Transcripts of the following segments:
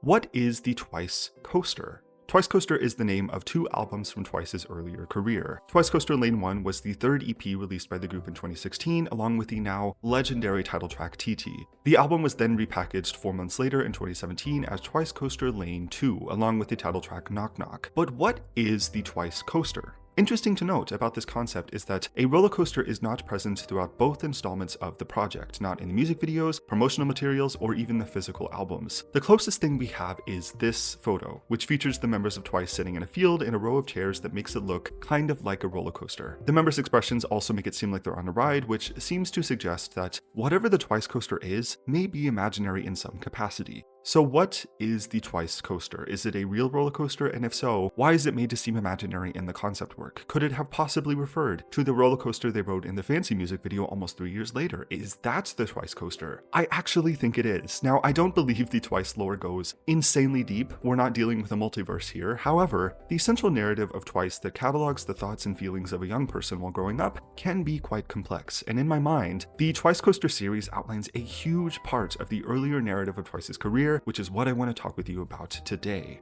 What is the Twicecoaster? Twicecoaster is the name of two albums from Twice's earlier career. Twicecoaster Lane 1 was the third EP released by the group in 2016, along with the now legendary title track TT. The album was then repackaged 4 months later in 2017 as Twicecoaster Lane 2, along with the title track Knock Knock. But what is the Twicecoaster? Interesting to note about this concept is that a roller coaster is not present throughout both installments of the project, not in the music videos, promotional materials, or even the physical albums. The closest thing we have is this photo, which features the members of Twice sitting in a field in a row of chairs that makes it look kind of like a roller coaster. The members' expressions also make it seem like they're on a ride, which seems to suggest that whatever the Twice coaster is may be imaginary in some capacity. So what is the Twicecoaster? Is it a real roller coaster? And if so, why is it made to seem imaginary in the concept work? Could it have possibly referred to the roller coaster they rode in the Fancy music video almost 3 years later? Is that the Twicecoaster? I actually think it is. Now, I don't believe the Twice lore goes insanely deep. We're not dealing with a multiverse here. However, the central narrative of Twice that catalogs the thoughts and feelings of a young person while growing up can be quite complex. And in my mind, the Twicecoaster series outlines a huge part of the earlier narrative of Twice's career, which is what I want to talk with you about today.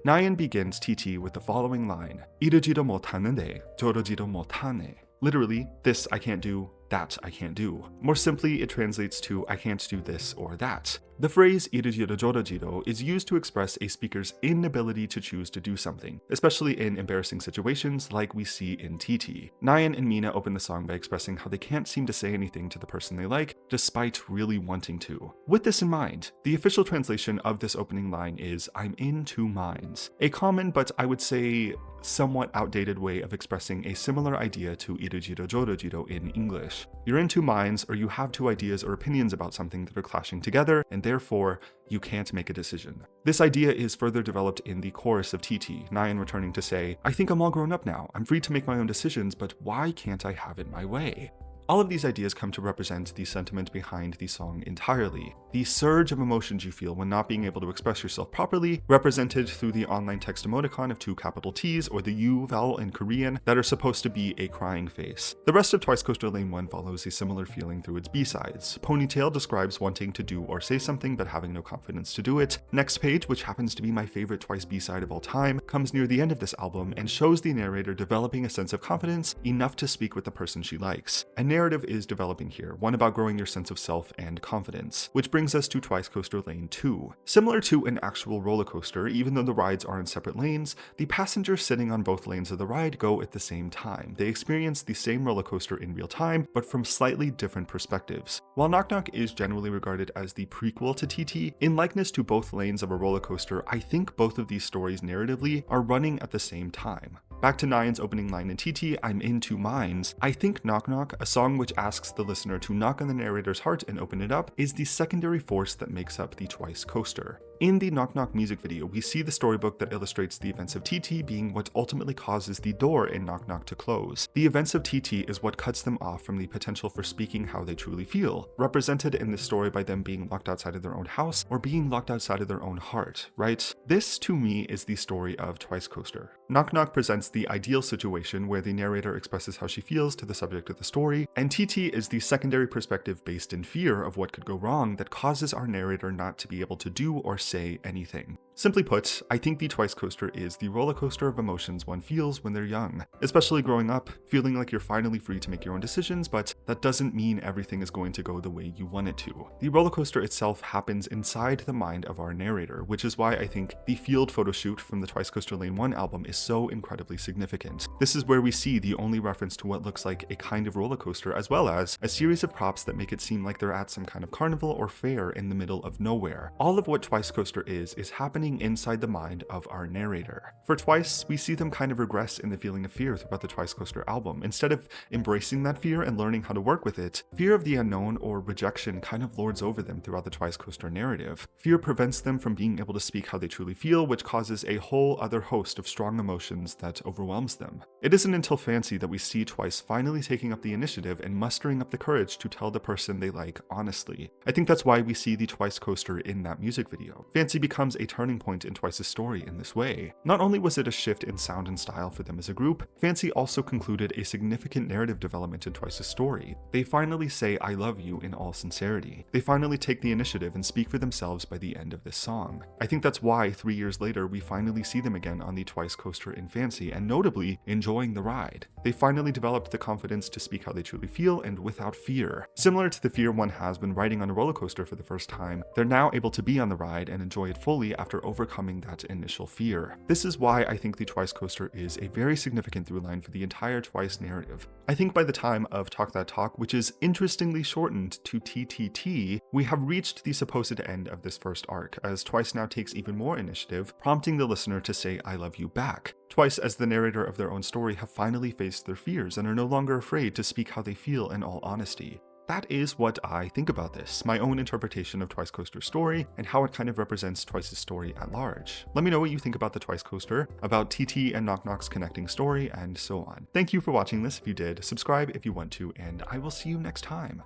Nayeon begins TT with the following line, 이르지도 못하는데 저러지도 못하네. Literally, this I can't do, that I can't do. More simply, it translates to I can't do this or that. The phrase 이르지도 저러지도 is used to express a speaker's inability to choose to do something, especially in embarrassing situations like we see in TT. Nayeon and Mina open the song by expressing how they can't seem to say anything to the person they like, despite really wanting to. With this in mind, the official translation of this opening line is I'm in two minds, a common but I would say somewhat outdated way of expressing a similar idea to 이르지도 저러지도 in English. You're in two minds, or you have two ideas or opinions about something that are clashing together, and therefore, you can't make a decision. This idea is further developed in the chorus of TT, Nayeon returning to say, I think I'm all grown up now, I'm free to make my own decisions, but why can't I have it my way? All of these ideas come to represent the sentiment behind the song entirely. The surge of emotions you feel when not being able to express yourself properly, represented through the online text emoticon of two capital T's or the U vowel in Korean that are supposed to be a crying face. The rest of Twicecoaster Lane 1 follows a similar feeling through its B-sides. Ponytail describes wanting to do or say something but having no confidence to do it. Next Page, which happens to be my favorite Twice B-side of all time, comes near the end of this album and shows the narrator developing a sense of confidence enough to speak with the person she likes. And narrative is developing here, one about growing your sense of self and confidence, which brings us to Twicecoaster Lane 2. Similar to an actual roller coaster, even though the rides are in separate lanes, the passengers sitting on both lanes of the ride go at the same time. They experience the same roller coaster in real time, but from slightly different perspectives. While Knock Knock is generally regarded as the prequel to TT, in likeness to both lanes of a roller coaster, I think both of these stories narratively are running at the same time. Back to Nayeon's opening line in TT, I'm in two minds. I think Knock Knock, a song which asks the listener to knock on the narrator's heart and open it up, is the secondary force that makes up the Twicecoaster. In the Knock Knock music video, we see the storybook that illustrates the events of TT being what ultimately causes the door in Knock Knock to close. The events of TT is what cuts them off from the potential for speaking how they truly feel, represented in this story by them being locked outside of their own house or being locked outside of their own heart, right? This, to me, is the story of Twicecoaster. Knock Knock presents the ideal situation where the narrator expresses how she feels to the subject of the story, and TT is the secondary perspective based in fear of what could go wrong that causes our narrator not to be able to do or say anything. Simply put, I think the Twicecoaster is the roller coaster of emotions one feels when they're young, especially growing up, feeling like you're finally free to make your own decisions, but that doesn't mean everything is going to go the way you want it to. The roller coaster itself happens inside the mind of our narrator, which is why I think the field photo shoot from the Twicecoaster Lane 1 album is so incredibly significant. This is where we see the only reference to what looks like a kind of roller coaster, as well as a series of props that make it seem like they're at some kind of carnival or fair in the middle of nowhere. All of what Twicecoaster is happening inside the mind of our narrator. For Twice, we see them kind of regress in the feeling of fear throughout the Twicecoaster album. Instead of embracing that fear and learning how to work with it, fear of the unknown or rejection kind of lords over them throughout the Twicecoaster narrative. Fear prevents them from being able to speak how they truly feel, which causes a whole other host of strong emotions that overwhelms them. It isn't until Fancy that we see Twice finally taking up the initiative and mustering up the courage to tell the person they like honestly. I think that's why we see the Twicecoaster in that music video. Fancy becomes a turning point in Twice's story in this way. Not only was it a shift in sound and style for them as a group, Fancy also concluded a significant narrative development in Twice's story. story. They finally say I love you in all sincerity. They finally take the initiative and speak for themselves by the end of this song. I think that's why 3 years later we finally see them again on the Twicecoaster in Fancy, and notably enjoying the ride. They finally developed the confidence to speak how they truly feel and without fear. Similar to the fear one has when riding on a roller coaster for the first time, they're now able to be on the ride and enjoy it fully after overcoming that initial fear. This is why I think the Twicecoaster is a very significant through line for the entire Twice narrative. I think by the time of Talk That Talk, which is interestingly shortened to TTT, we have reached the supposed end of this first arc, as Twice now takes even more initiative, prompting the listener to say I love you back. Twice, as the narrator of their own story, have finally faced their fears and are no longer afraid to speak how they feel in all honesty. That is what I think about this, my own interpretation of Twicecoaster's story, and how it kind of represents Twice's story at large. Let me know what you think about the Twicecoaster, about TT and Knock Knock's connecting story, and so on. Thank you for watching this if you did, subscribe if you want to, and I will see you next time.